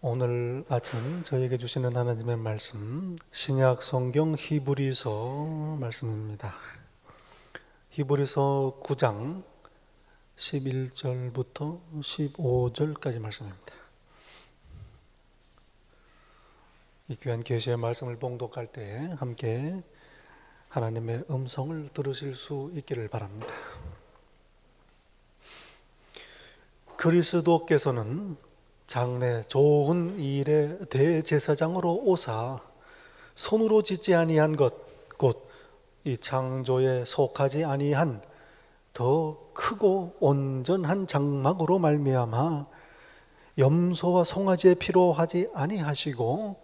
오늘 아침 저에게 주시는 하나님의 말씀, 신약 성경 히브리서 말씀입니다. 히브리서 9장 11절부터 15절까지 말씀입니다. 이 귀한 계시의 말씀을 봉독할 때 함께 하나님의 음성을 들으실 수 있기를 바랍니다. 그리스도께서는 장래 좋은 일의 대제사장으로 오사 손으로 짓지 아니한 것 곧 이 창조에 속하지 아니한 더 크고 온전한 장막으로 말미암아 염소와 송아지의 피로 하지 아니하시고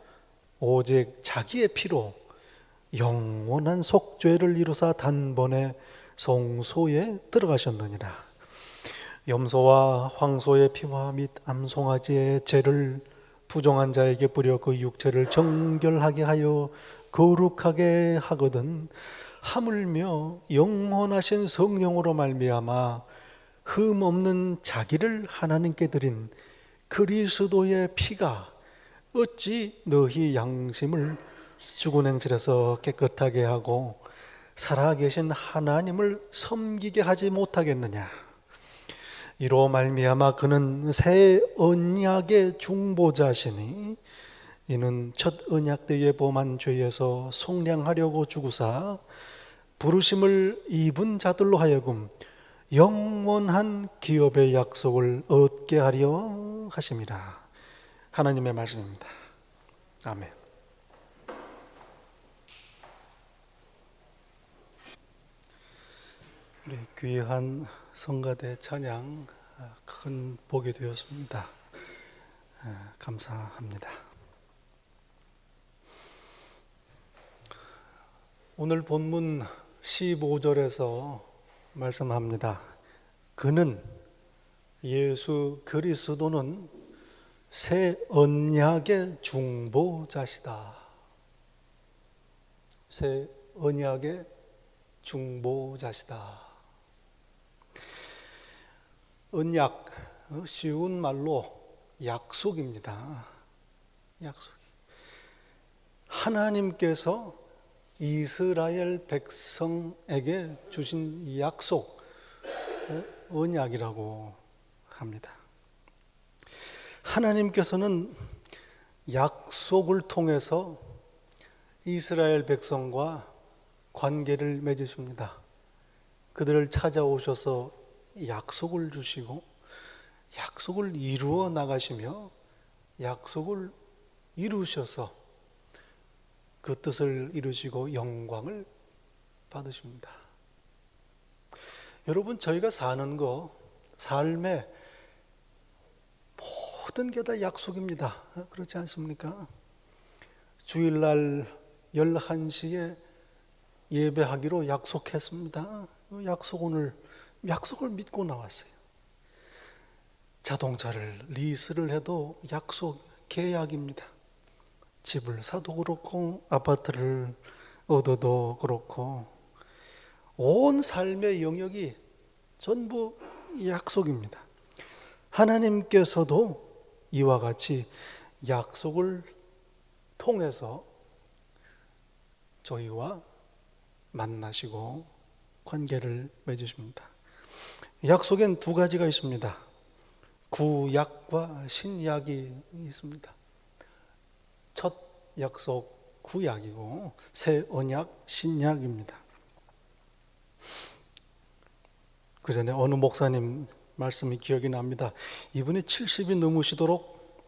오직 자기의 피로 영원한 속죄를 이루사 단번에 성소에 들어가셨느니라. 염소와 황소의 피와 및 암송아지의 죄를 부정한 자에게 뿌려 그 육체를 정결하게 하여 거룩하게 하거든 하물며 영원하신 성령으로 말미암아 흠 없는 자기를 하나님께 드린 그리스도의 피가 어찌 너희 양심을 죽은 행실에서 깨끗하게 하고 살아계신 하나님을 섬기게 하지 못하겠느냐. 이로 말미암아 그는 새 언약의 중보자시니 이는 첫 언약 때에 범한 죄에서 속량하려고 죽으사 부르심을 입은 자들로 하여금 영원한 기업의 약속을 얻게 하려 하심이라. 하나님의 말씀입니다. 아멘. 우리 귀한 성가대 찬양 큰 복이 되었습니다. 감사합니다. 오늘 본문 15절에서 말씀합니다. 그는 예수 그리스도는 새 언약의 중보자시다. 새 언약의 중보자시다. 언약, 쉬운 말로 약속입니다. 약속. 하나님께서 이스라엘 백성에게 주신 약속, 언약이라고 합니다. 하나님께서는 약속을 통해서 이스라엘 백성과 관계를 맺으십니다. 그들을 찾아오셔서 약속을 주시고 약속을 이루어 나가시며 약속을 이루셔서 그 뜻을 이루시고 영광을 받으십니다. 여러분, 저희가 사는 거, 삶의 모든 게 다 약속입니다. 그렇지 않습니까? 주일날 11시에 예배하기로 약속했습니다. 약속을 믿고 나왔어요. 자동차를 리스를 해도 약속, 계약입니다. 집을 사도 그렇고 아파트를 얻어도 그렇고 온 삶의 영역이 전부 약속입니다. 하나님께서도 이와 같이 약속을 통해서 저희와 만나시고 관계를 맺으십니다. 약속엔 두 가지가 있습니다. 구약과 신약이 있습니다. 첫 약속 구약이고 새 언약 신약입니다. 그 전에 어느 목사님 말씀이 기억이 납니다. 이분이 70이 넘으시도록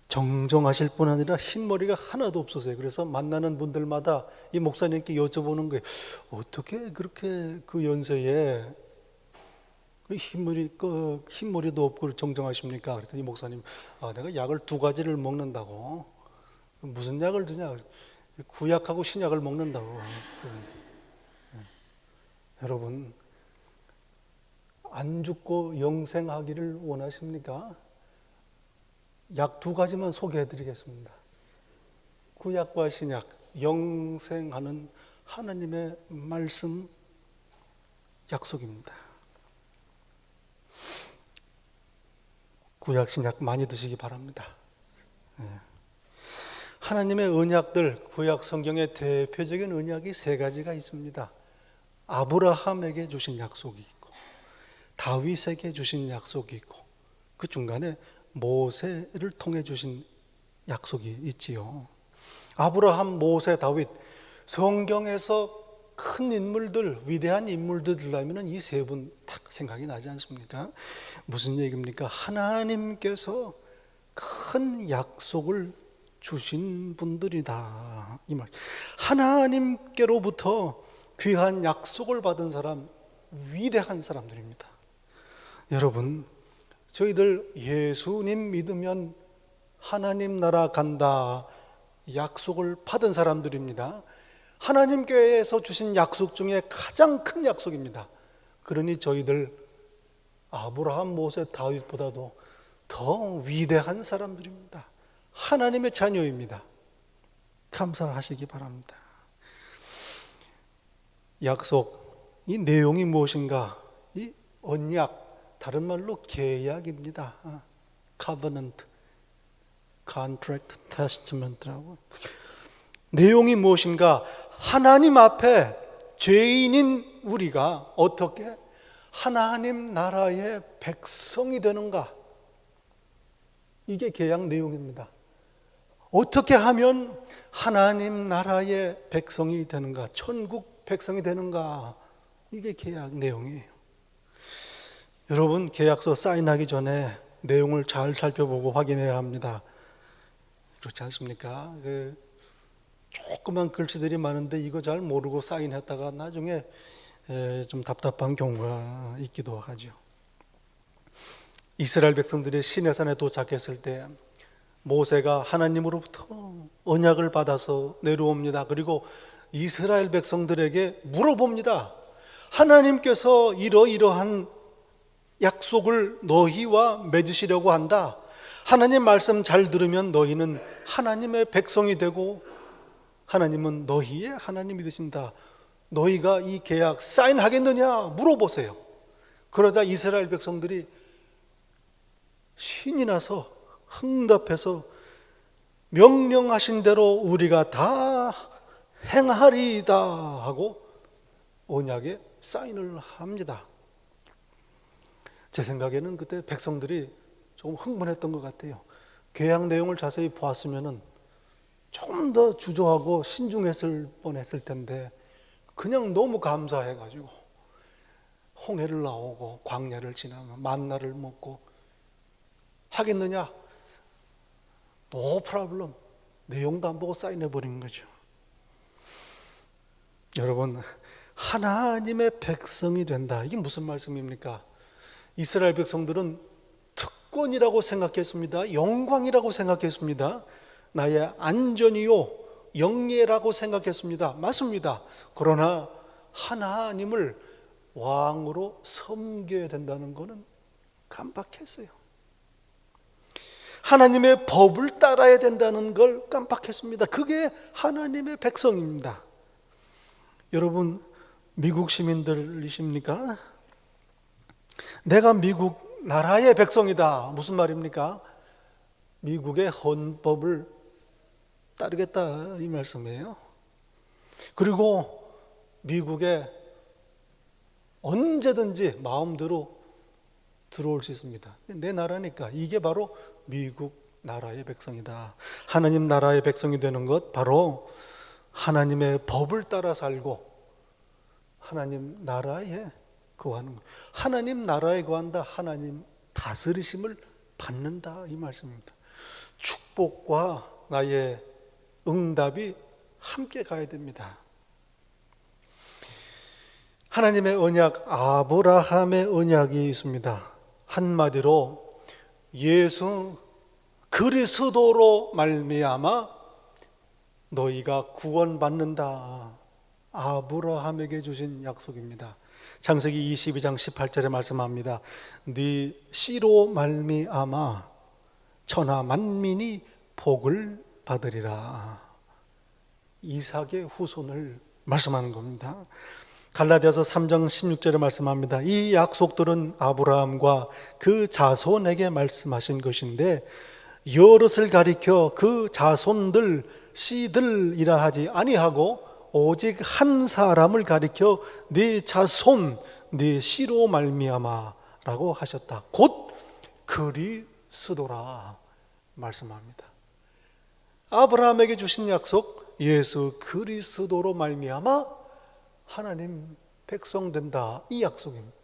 정정하실 뿐 아니라 흰머리가 하나도 없었어요. 그래서 만나는 분들마다 이 목사님께 여쭤보는 거예요. 어떻게 그렇게 그 연세에 흰머리도 없고 정정하십니까? 그랬더니 목사님, 내가 약을 두 가지를 먹는다고. 무슨 약을 드냐? 구약하고 신약을 먹는다고. 여러분, 안 죽고 영생하기를 원하십니까? 약 두 가지만 소개해 드리겠습니다. 구약과 신약, 영생하는 하나님의 말씀 약속입니다. 구약 신약 많이 드시기 바랍니다. 하나님의 언약들, 구약 성경의 대표적인 언약이 세 가지가 있습니다. 아브라함에게 주신 약속이 있고, 다윗에게 주신 약속이 있고, 그 중간에 모세를 통해 주신 약속이 있지요. 아브라함, 모세, 다윗, 성경에서 큰 인물들, 위대한 인물들 들라면 이 세 분 딱 생각이 나지 않습니까? 무슨 얘기입니까? 하나님께서 큰 약속을 주신 분들이다, 이 말. 하나님께로부터 귀한 약속을 받은 사람, 위대한 사람들입니다. 여러분, 저희들 예수님 믿으면 하나님 나라 간다 약속을 받은 사람들입니다. 하나님께서 주신 약속 중에 가장 큰 약속입니다. 그러니 저희들 아브라함, 모세, 다윗보다도 더 위대한 사람들입니다. 하나님의 자녀입니다. 감사하시기 바랍니다. 약속, 이 내용이 무엇인가? 이 언약, 다른 말로 계약입니다. covenant, contract, testament라고. 내용이 무엇인가? 하나님 앞에 죄인인 우리가 어떻게 하나님 나라의 백성이 되는가? 이게 계약 내용입니다. 어떻게 하면 하나님 나라의 백성이 되는가? 천국 백성이 되는가? 이게 계약 내용이에요. 여러분, 계약서 사인하기 전에 내용을 잘 살펴보고 확인해야 합니다. 그렇지 않습니까? 조그만 글씨들이 많은데 이거 잘 모르고 사인했다가 나중에 좀 답답한 경우가 있기도 하죠. 이스라엘 백성들이 시내산에 도착했을 때 모세가 하나님으로부터 언약을 받아서 내려옵니다. 그리고 이스라엘 백성들에게 물어봅니다. 하나님께서 이러이러한 약속을 너희와 맺으시려고 한다. 하나님 말씀 잘 들으면 너희는 하나님의 백성이 되고 하나님은 너희의 하나님이 되신다. 너희가 이 계약 사인하겠느냐 물어보세요. 그러자 이스라엘 백성들이 신이 나서 응답해서 명령하신 대로 우리가 다 행하리이다 하고 언약에 사인을 합니다. 제 생각에는 그때 백성들이 조금 흥분했던 것 같아요. 계약 내용을 자세히 보았으면 조금 더 주저하고 신중했을 뻔했을 텐데 그냥 너무 감사해가지고 홍해를 나오고 광야를 지나면 만나를 먹고 하겠느냐? No problem. 내용도 안 보고 사인해버린 거죠. 여러분, 하나님의 백성이 된다. 이게 무슨 말씀입니까? 이스라엘 백성들은 특권이라고 생각했습니다. 영광이라고 생각했습니다. 나의 안전이요 영예라고 생각했습니다. 맞습니다. 그러나 하나님을 왕으로 섬겨야 된다는 것은 깜빡했어요. 하나님의 법을 따라야 된다는 걸 깜빡했습니다. 그게 하나님의 백성입니다. 여러분, 미국 시민들이십니까? 내가 미국 나라의 백성이다. 무슨 말입니까? 미국의 헌법을 따르겠다 이 말씀이에요. 그리고 미국에 언제든지 마음대로 들어올 수 있습니다. 내 나라니까. 이게 바로 미국 나라의 백성이다. 하나님 나라의 백성이 되는 것, 바로 하나님의 법을 따라 살고 하나님 나라에 거하는 것. 하나님 나라에 거한다. 하나님 다스리심을 받는다 이 말씀입니다. 축복과 나의 응답이 함께 가야 됩니다. 하나님의 언약, 아브라함의 언약이 있습니다. 한마디로 예수 그리스도로 말미암아 너희가 구원받는다. 아브라함에게 주신 약속입니다. 창세기 22장 18절에 말씀합니다. 네 씨로 말미암아 천하 만민이 복을 받으리라. 이삭의 후손을 말씀하는 겁니다. 갈라디아서 3장 16절에 말씀합니다. 이 약속들은 아브라함과 그 자손에게 말씀하신 것인데 여럿을 가리켜 그 자손들 씨들이라 하지 아니하고 오직 한 사람을 가리켜 네 자손 네 씨로 말미암아라고 하셨다. 곧 그리스도라 말씀합니다. 아브라함에게 주신 약속, 예수 그리스도로 말미암아 하나님 백성 된다, 이 약속입니다.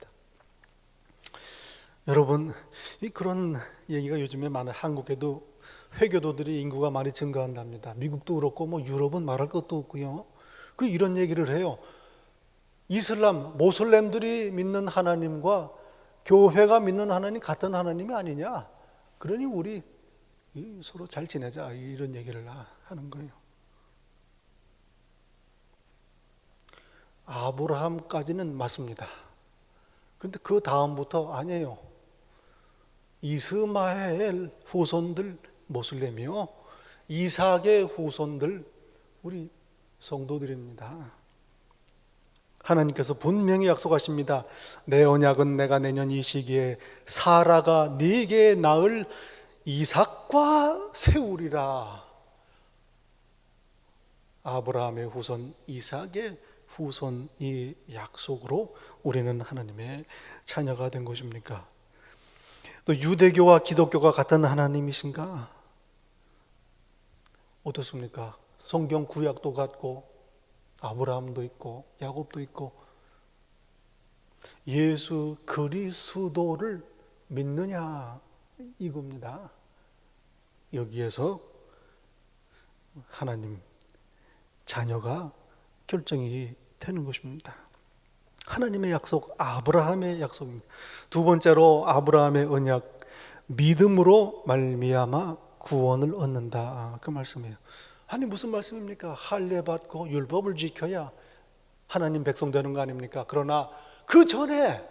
여러분, 그런 얘기가 요즘에 많아요. 한국에도 회교도들이 인구가 많이 증가한답니다. 미국도 그렇고 뭐 유럽은 말할 것도 없고요. 이런 얘기를 해요. 이슬람, 모슬렘들이 믿는 하나님과 교회가 믿는 하나님 같은 하나님이 아니냐. 그러니 우리 서로 잘 지내자, 이런 얘기를 하는 거예요. 아브라함까지는 맞습니다. 그런데 그 다음부터 아니에요. 이스마엘 후손들 모슬렘이요, 이삭의 후손들 우리 성도들입니다. 하나님께서 분명히 약속하십니다. 내 언약은 내가 내년 이 시기에 사라가 네게 낳을 이삭과 세우리라. 아브라함의 후손 이삭의 후손, 이 약속으로 우리는 하나님의 자녀가 된 것입니까? 또 유대교와 기독교가 같은 하나님이신가? 어떻습니까? 성경 구약도 같고 아브라함도 있고 야곱도 있고, 예수 그리스도를 믿느냐, 이겁니다. 여기에서 하나님 자녀가 결정이 되는 것입니다. 하나님의 약속, 아브라함의 약속입니다. 두 번째로 아브라함의 언약, 믿음으로 말미암아 구원을 얻는다, 그 말씀이에요. 아니 무슨 말씀입니까? 할례 받고 율법을 지켜야 하나님 백성 되는 거 아닙니까? 그러나 그 전에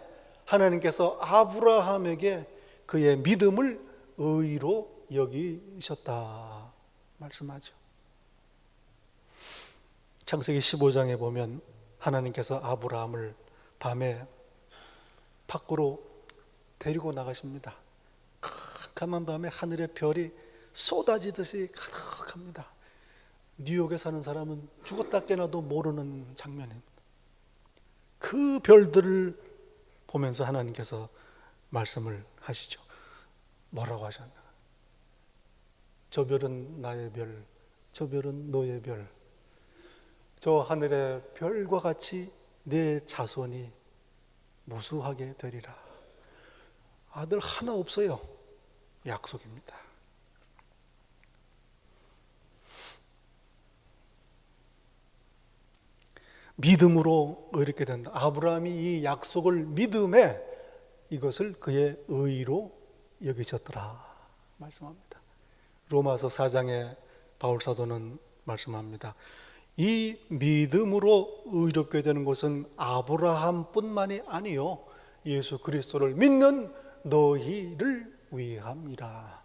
하나님께서 아브라함에게 그의 믿음을 의로 여기셨다 말씀하죠. 창세기 15장에 보면 하나님께서 아브라함을 밤에 밖으로 데리고 나가십니다. 캄캄한 밤에 하늘의 별이 쏟아지듯이 가득합니다. 뉴욕에 사는 사람은 죽었다 깨나도 모르는 장면입니다. 그 별들을 보면서 하나님께서 말씀을 하시죠. 뭐라고 하셨나? 저 별은 나의 별, 저 별은 너의 별, 저 하늘의 별과 같이 내 자손이 무수하게 되리라. 아들 하나 없어요. 약속입니다. 믿음으로 이렇게 된다. 아브라함이 이 약속을 믿음에 이것을 그의 의로 여기셨더라 말씀합니다. 로마서 4장에 바울 사도는 말씀합니다. 이 믿음으로 의롭게 되는 것은 아브라함뿐만이 아니요 예수 그리스도를 믿는 너희를 위함이라.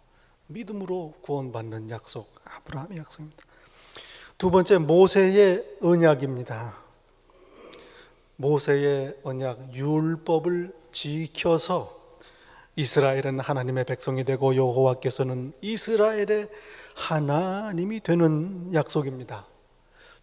믿음으로 구원받는 약속, 아브라함의 약속입니다. 두 번째, 모세의 언약입니다. 모세의 언약, 율법을 지켜서 이스라엘은 하나님의 백성이 되고 여호와께서는 이스라엘의 하나님이 되는 약속입니다.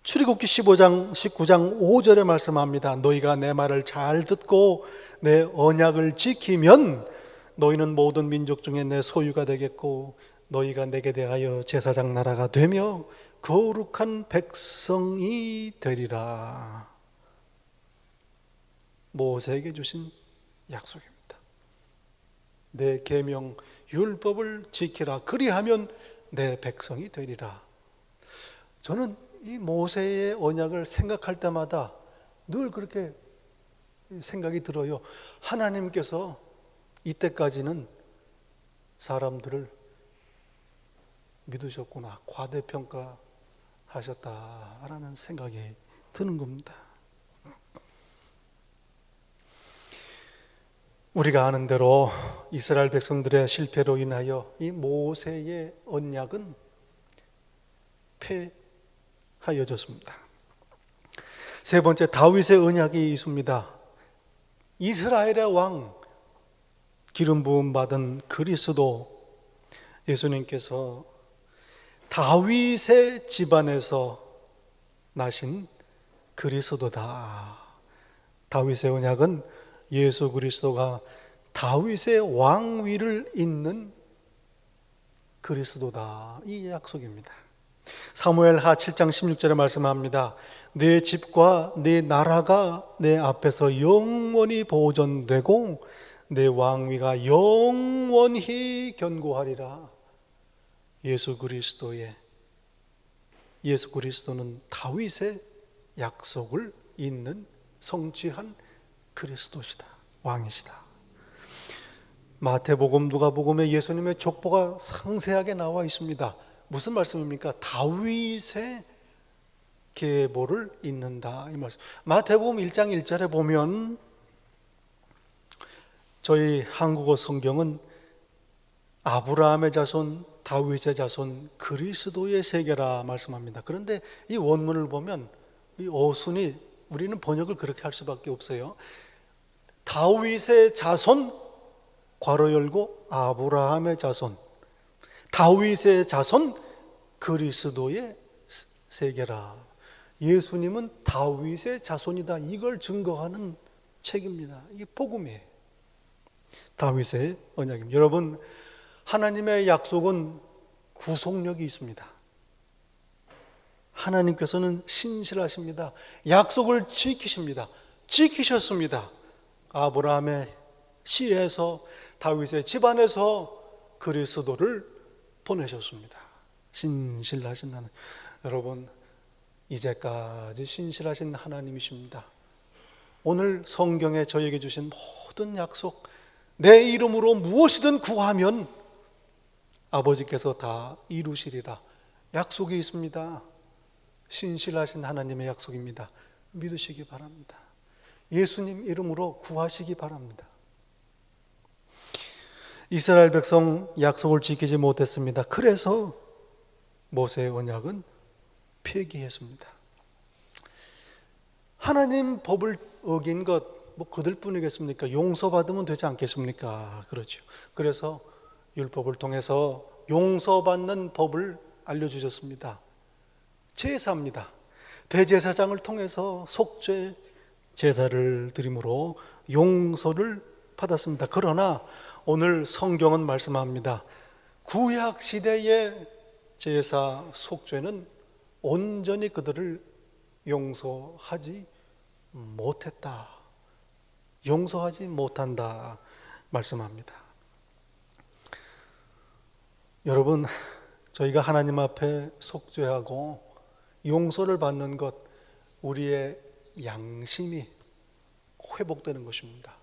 출애굽기 15장 19장 5절에 말씀합니다. 너희가 내 말을 잘 듣고 내 언약을 지키면 너희는 모든 민족 중에 내 소유가 되겠고 너희가 내게 대하여 제사장 나라가 되며 거룩한 백성이 되리라. 모세에게 주신 약속입니다. 내 계명 율법을 지키라. 그리하면 내 백성이 되리라. 저는 이 모세의 언약을 생각할 때마다 늘 그렇게 생각이 들어요. 하나님께서 이때까지는 사람들을 믿으셨구나, 과대평가하셨다라는 생각이 드는 겁니다. 우리가 아는 대로 이스라엘 백성들의 실패로 인하여 이 모세의 언약은 폐하여졌습니다. 세 번째, 다윗의 언약이 있습니다. 이스라엘의 왕, 기름 부음 받은 그리스도 예수님께서 다윗의 집안에서 나신 그리스도다. 다윗의 언약은 예수 그리스도가 다윗의 왕위를 잇는 그리스도다. 이 약속입니다. 사무엘하 7장 16절에 말씀합니다. 내 집과 내 나라가 내 앞에서 영원히 보존되고 내 왕위가 영원히 견고하리라. 예수 그리스도는 다윗의 약속을 잇는 성취한 그리스도시다. 왕이시다. 마태복음, 누가복음에 예수님의 족보가 상세하게 나와 있습니다. 무슨 말씀입니까? 다윗의 계보를 잇는다, 이 말씀. 마태복음 1장 1절에 보면 저희 한국어 성경은 아브라함의 자손, 다윗의 자손, 그리스도의 세계라 말씀합니다. 그런데 이 원문을 보면 이 어순이, 우리는 번역을 그렇게 할 수밖에 없어요. 다윗의 자손 괄호 열고 아브라함의 자손, 다윗의 자손, 그리스도의 세계라. 예수님은 다윗의 자손이다, 이걸 증거하는 책입니다. 이게 복음이에요. 다윗의 언약입니다. 여러분, 하나님의 약속은 구속력이 있습니다. 하나님께서는 신실하십니다. 약속을 지키십니다. 지키셨습니다. 아브라함의 씨에서, 다윗의 집안에서 그리스도를 보내셨습니다. 신실하신 하나님. 여러분, 이제까지 신실하신 하나님이십니다. 오늘 성경에 저에게 주신 모든 약속, 내 이름으로 무엇이든 구하면 아버지께서 다 이루시리라. 약속이 있습니다. 신실하신 하나님의 약속입니다. 믿으시기 바랍니다. 예수님 이름으로 구하시기 바랍니다. 이스라엘 백성 약속을 지키지 못했습니다. 그래서 모세의 언약은 폐기했습니다. 하나님 법을 어긴 것, 그들 뿐이겠습니까? 용서받으면 되지 않겠습니까? 그렇죠. 그래서 율법을 통해서 용서받는 법을 알려주셨습니다. 제사입니다. 대제사장을 통해서 속죄 제사를 드림으로 용서를 받았습니다. 그러나 오늘 성경은 말씀합니다. 구약 시대의 제사 속죄는 온전히 그들을 용서하지 못했다. 용서하지 못한다 말씀합니다. 여러분, 저희가 하나님 앞에 속죄하고 용서를 받는 것, 우리의 양심이 회복되는 것입니다.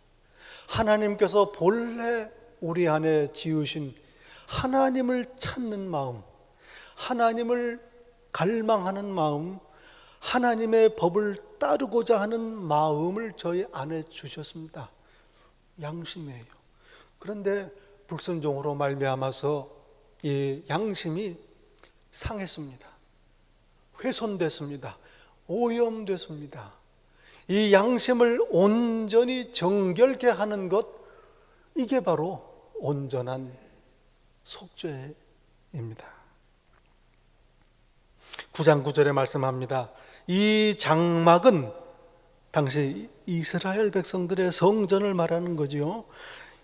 하나님께서 본래 우리 안에 지으신 하나님을 찾는 마음, 하나님을 갈망하는 마음, 하나님의 법을 따르고자 하는 마음을 저희 안에 주셨습니다. 양심이에요. 그런데 불순종으로 말미암아서 이 양심이 상했습니다. 훼손됐습니다. 오염됐습니다. 이 양심을 온전히 정결케 하는 것, 이게 바로 온전한 속죄입니다. 9장 9절에 말씀합니다. 이 장막은 당시 이스라엘 백성들의 성전을 말하는 거지요.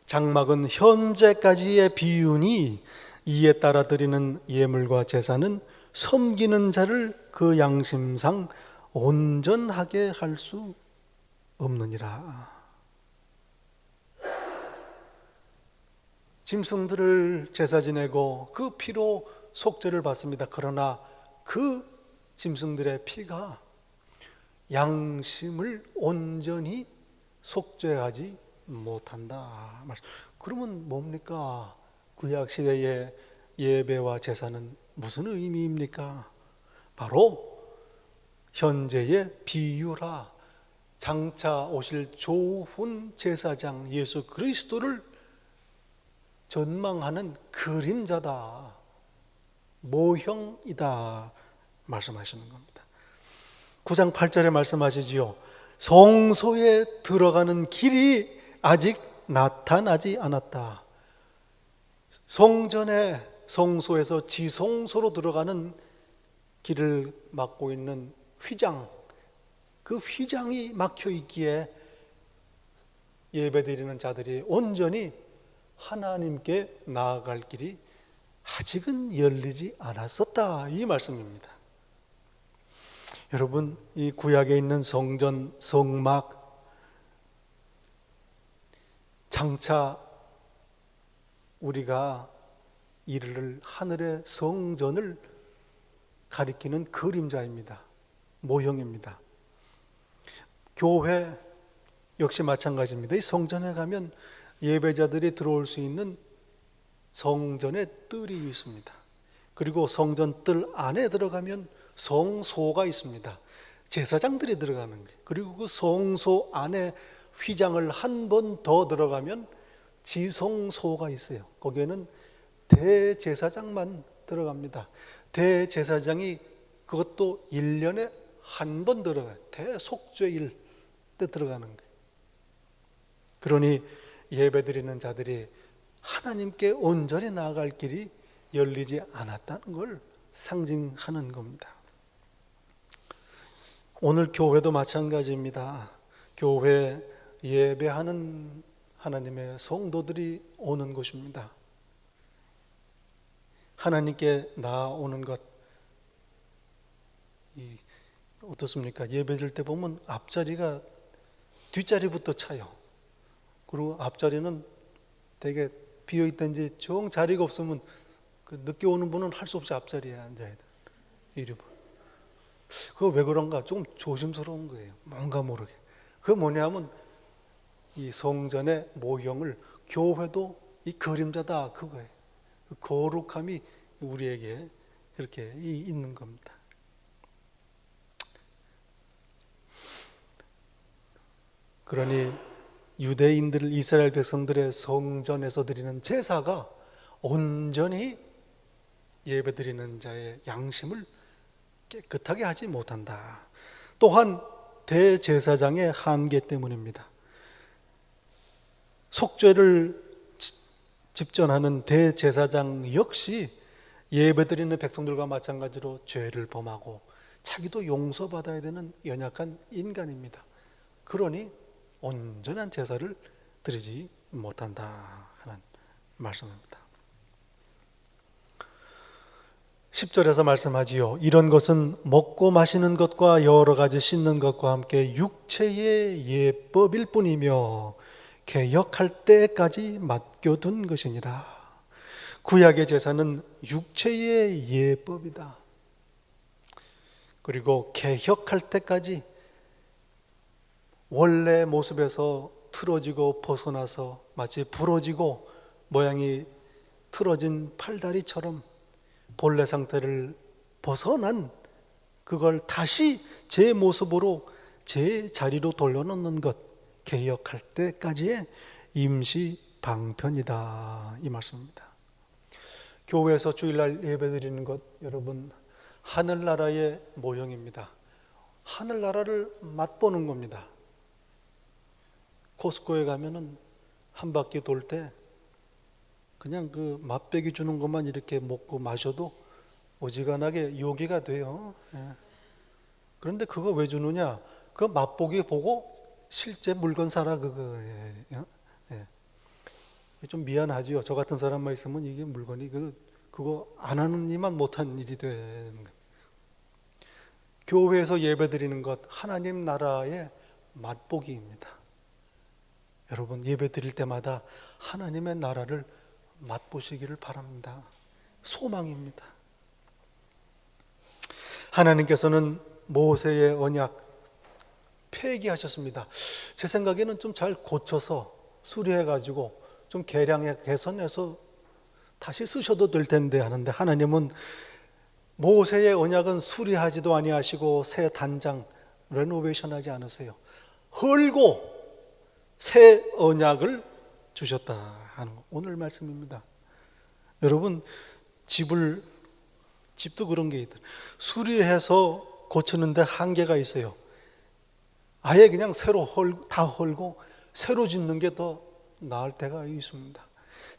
장막은 현재까지의 비유니 이에 따라 드리는 예물과 제사는 섬기는 자를 그 양심상 온전하게 할 수 없느니라. 짐승들을 제사 지내고 그 피로 속죄를 받습니다. 그러나 그 짐승들의 피가 양심을 온전히 속죄하지 못한다. 그러면 뭡니까? 구약 시대의 예배와 제사는 무슨 의미입니까? 바로 현재의 비유라. 장차 오실 좋은 제사장 예수 그리스도를 전망하는 그림자다, 모형이다 말씀하시는 겁니다. 9장 8절에 말씀하시지요. 성소에 들어가는 길이 아직 나타나지 않았다. 성전에 성소에서 지성소로 들어가는 길을 막고 있는 휘장, 그 휘장이 막혀 있기에 예배드리는 자들이 온전히 하나님께 나아갈 길이 아직은 열리지 않았었다, 이 말씀입니다. 여러분, 이 구약에 있는 성전, 성막, 장차 우리가 이를 하늘의 성전을 가리키는 그림자입니다. 모형입니다. 교회 역시 마찬가지입니다. 이 성전에 가면 예배자들이 들어올 수 있는 성전의 뜰이 있습니다. 그리고 성전 뜰 안에 들어가면 성소가 있습니다. 제사장들이 들어가는 거예요. 그리고 그 성소 안에 휘장을 한 번 더 들어가면 지성소가 있어요. 거기에는 대제사장만 들어갑니다. 대제사장이 그것도 1년에 한 번 들어가요. 대속죄일 때 들어가는 거예요. 그러니 예배드리는 자들이 하나님께 온전히 나아갈 길이 열리지 않았다는 걸 상징하는 겁니다. 오늘 교회도 마찬가지입니다. 교회 예배하는 하나님의 성도들이 오는 곳입니다. 하나님께 나아오는 것, 어떻습니까? 예배드릴 때 보면 앞자리가 뒷자리부터 차요. 그리고 앞자리는 되게 비어있든지 정 자리가 없으면 그 늦게 오는 분은 할 수 없이 앞자리에 앉아야 돼. 이리 봐. 그거 왜 그런가? 조금 조심스러운 거예요. 뭔가 모르게. 그거 뭐냐면 이 성전의 모형을, 교회도 이 그림자다, 그거예요. 그 거룩함이 우리에게 그렇게 있는 겁니다. 그러니 유대인들, 이스라엘 백성들의 성전에서 드리는 제사가 온전히 예배드리는 자의 양심을 깨끗하게 하지 못한다. 또한 대제사장의 한계 때문입니다. 속죄를 집전하는 대제사장 역시 예배드리는 백성들과 마찬가지로 죄를 범하고 자기도 용서받아야 되는 연약한 인간입니다. 그러니 온전한 제사를 드리지 못한다 하는 말씀입니다. 10절에서 말씀하지요. 이런 것은 먹고 마시는 것과 여러 가지 씻는 것과 함께 육체의 예법일 뿐이며 개역할 때까지 맡겨둔 것이니라. 구약의 제사는 육체의 예법이다. 그리고 개혁할 때까지 원래 모습에서 틀어지고 벗어나서 마치 부러지고 모양이 틀어진 팔다리처럼 본래 상태를 벗어난 그걸 다시 제 모습으로 제 자리로 돌려놓는 것, 개혁할 때까지의 임시 방편이다, 이 말씀입니다. 교회에서 주일날 예배드리는 것, 여러분, 하늘나라의 모형입니다. 하늘나라를 맛보는 겁니다. 코스코에 가면은 한 바퀴 돌 때 그냥 그 맛배기 주는 것만 이렇게 먹고 마셔도 어지간하게 요기가 돼요. 그런데 그거 왜 주느냐? 그 맛보기 보고 실제 물건 사라, 그거예요. 좀 미안하지요. 저 같은 사람만 있으면 이게 물건이 그거 안 하는 이만 못한 일이 되는 거예요. 교회에서 예배드리는 것, 하나님 나라의 맛보기입니다. 여러분, 예배 드릴 때마다 하나님의 나라를 맛보시기를 바랍니다. 소망입니다. 하나님께서는 모세의 언약 폐기하셨습니다. 제 생각에는 좀 잘 고쳐서 수리해가지고 좀 개량해 개선해서 다시 쓰셔도 될 텐데 하는데, 하나님은 모세의 언약은 수리하지도 아니하시고 새 단장 레노베이션하지 않으세요. 헐고 새 언약을 주셨다 하는 오늘 말씀입니다. 여러분, 집도 그런 게 있더라고요. 수리해서 고치는데 한계가 있어요. 아예 그냥 다 헐고 새로 짓는 게 더 나을 때가 있습니다.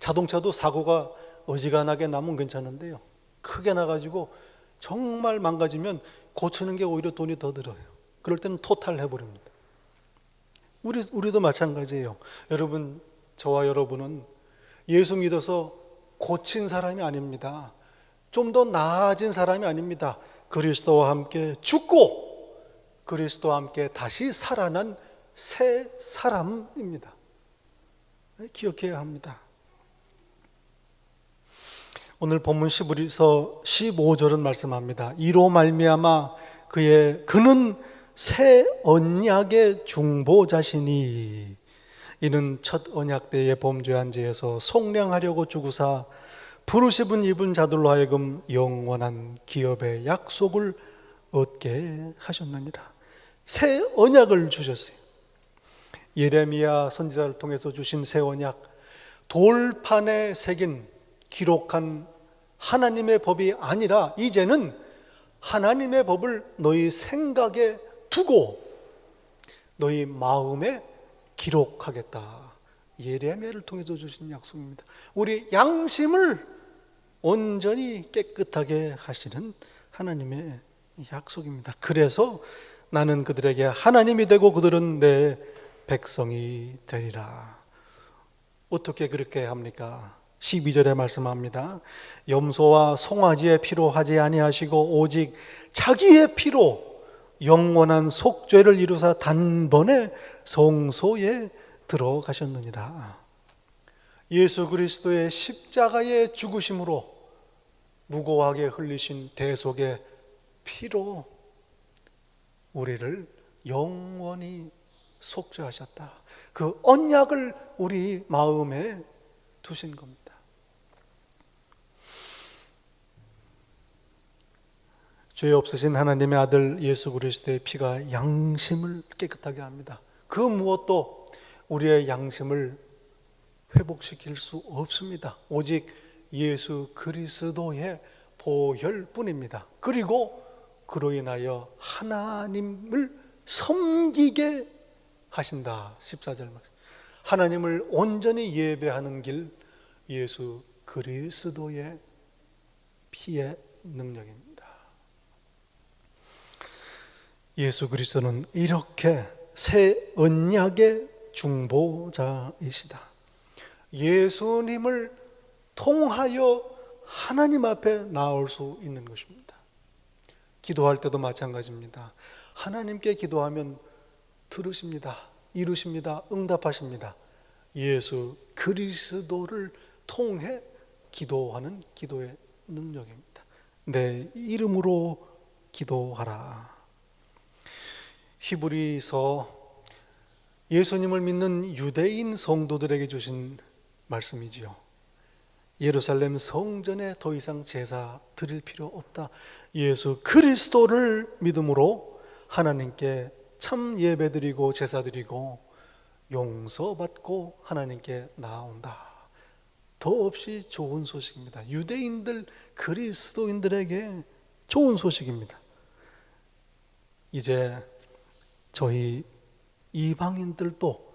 자동차도 사고가 어지간하게 나면 괜찮은데요, 크게 나가지고 정말 망가지면 고치는 게 오히려 돈이 더 들어요. 그럴 때는 토탈 해버립니다. 우리도 마찬가지예요. 여러분, 저와 여러분은 예수 믿어서 고친 사람이 아닙니다. 좀 더 나아진 사람이 아닙니다. 그리스도와 함께 죽고 그리스도와 함께 다시 살아난 새 사람입니다. 기억해야 합니다. 오늘 본문 시브리서 15절은 말씀합니다. 이로 말미암아 그는 새 언약의 중보자시니 이는 첫 언약 때의 범죄한 죄에서 속량하려고 주구사 부르심은 입은 자들로 하여금 영원한 기업의 약속을 얻게 하셨느니라. 새 언약을 주셨어요. 예레미야 선지자를 통해서 주신 새 언약, 돌판에 새긴 기록한 하나님의 법이 아니라 이제는 하나님의 법을 너희 생각에 두고 너희 마음에 기록하겠다. 예레미야를 통해서 주신 약속입니다. 우리 양심을 온전히 깨끗하게 하시는 하나님의 약속입니다. 그래서 나는 그들에게 하나님이 되고 그들은 내 백성이 되리라. 어떻게 그렇게 합니까? 12절에 말씀합니다. 염소와 송아지의 피로 하지 아니하시고 오직 자기의 피로 영원한 속죄를 이루사 단번에 성소에 들어가셨느니라. 예수 그리스도의 십자가의 죽으심으로 무고하게 흘리신 대속의 피로 우리를 영원히 속죄하셨다. 그 언약을 우리 마음에 두신 겁니다. 죄 없으신 하나님의 아들 예수 그리스도의 피가 양심을 깨끗하게 합니다. 그 무엇도 우리의 양심을 회복시킬 수 없습니다. 오직 예수 그리스도의 보혈뿐입니다. 그리고 그로 인하여 하나님을 섬기게 하신다. 14절 말씀. 하나님을 온전히 예배하는 길, 예수 그리스도의 피의 능력입니다. 예수 그리스도는 이렇게 새 언약의 중보자이시다. 예수님을 통하여 하나님 앞에 나올 수 있는 것입니다. 기도할 때도 마찬가지입니다. 하나님께 기도하면 들으십니다. 이루십니다. 응답하십니다. 예수 그리스도를 통해 기도하는 기도의 능력입니다. 내 이름으로 기도하라. 히브리서 예수님을 믿는 유대인 성도들에게 주신 말씀이지요. 예루살렘 성전에 더 이상 제사 드릴 필요 없다. 예수 그리스도를 믿음으로 하나님께 참 예배드리고 제사드리고 용서받고 하나님께 나아온다. 더없이 좋은 소식입니다. 유대인들, 그리스도인들에게 좋은 소식입니다. 이제 저희 이방인들도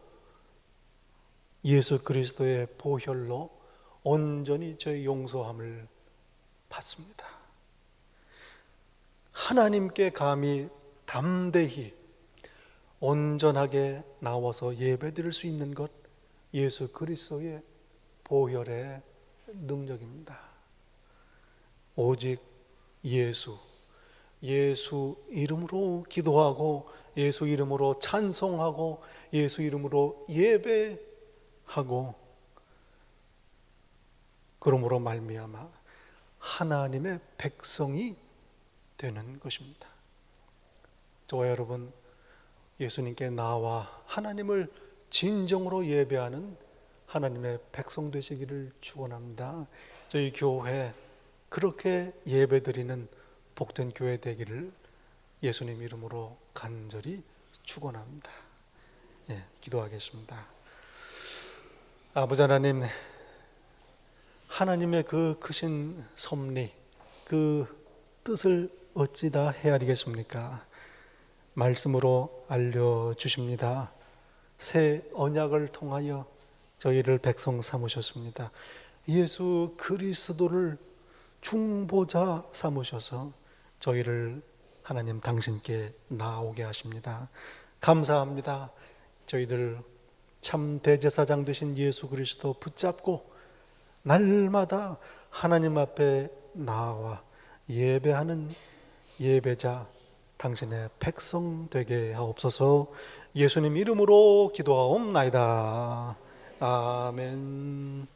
예수 그리스도의 보혈로 온전히 저희 용서함을 받습니다. 하나님께 감히 담대히 온전하게 나와서 예배드릴 수 있는 것, 예수 그리스도의 보혈의 능력입니다. 오직 예수 이름으로 기도하고 예수 이름으로 찬송하고 예수 이름으로 예배하고 그러므로 말미암아 하나님의 백성이 되는 것입니다. 저와 여러분, 예수님께 나와 하나님을 진정으로 예배하는 하나님의 백성 되시기를 축원합니다. 저희 교회 그렇게 예배드리는 복된 교회 되기를 예수님 이름으로 간절히 축원합니다. 기도하겠습니다. 아버지 하나님, 하나님의 그 크신 섭리, 그 뜻을 어찌 다 헤아리겠습니까? 말씀으로 알려주십니다. 새 언약을 통하여 저희를 백성 삼으셨습니다. 예수 그리스도를 중보자 삼으셔서 저희를 하나님 당신께 나오게 하십니다. 감사합니다. 저희들 참 대제사장 되신 예수 그리스도 붙잡고 날마다 하나님 앞에 나와 예배하는 예배자 당신의 백성 되게 하옵소서. 예수님 이름으로 기도하옵나이다. 아멘.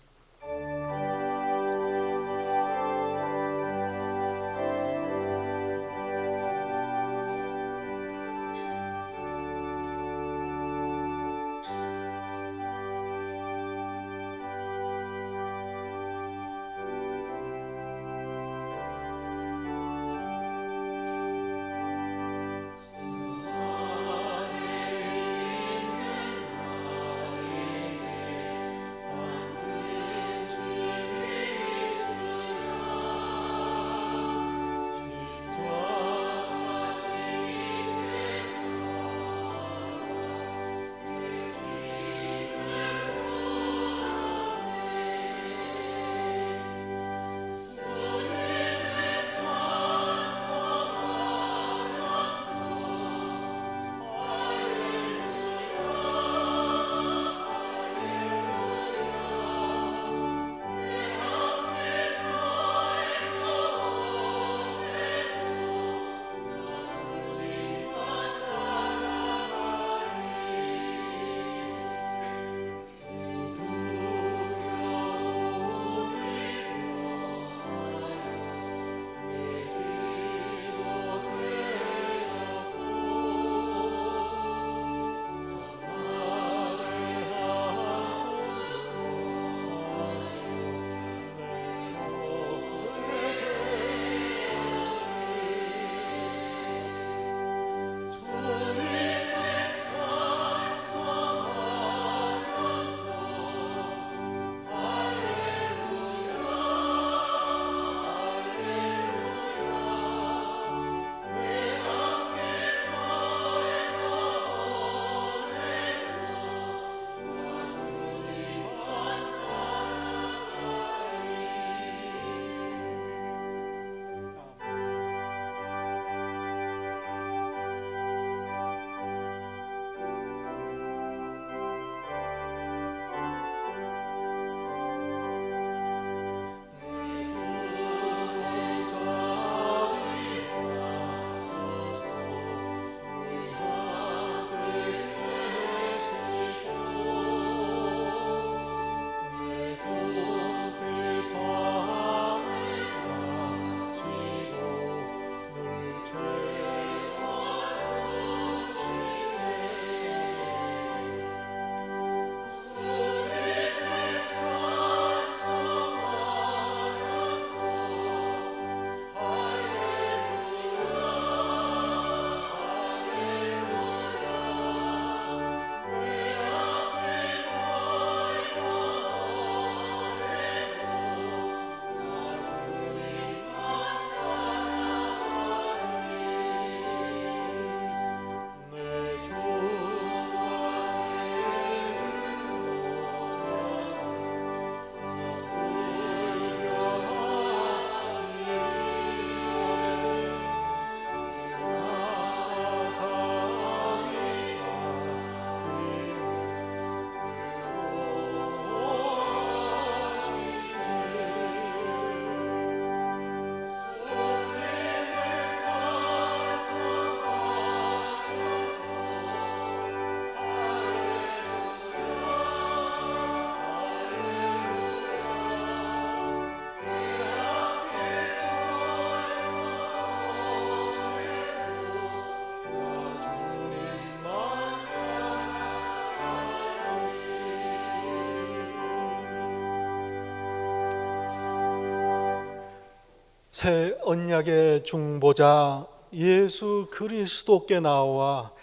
새 언약의 중보자 예수 그리스도께 나와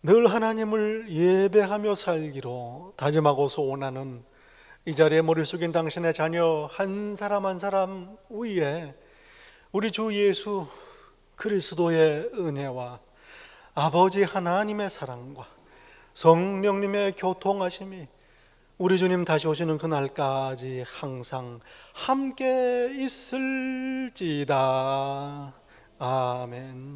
늘 하나님을 예배하며 살기로 다짐하고 소원하는 이 자리에 머리 숙인 당신의 자녀 한 사람 한 사람 위에 우리 주 예수 그리스도의 은혜와 아버지 하나님의 사랑과 성령님의 교통하심이 우리 주님 다시 오시는 그날까지 항상 함께 있을지다. 아멘.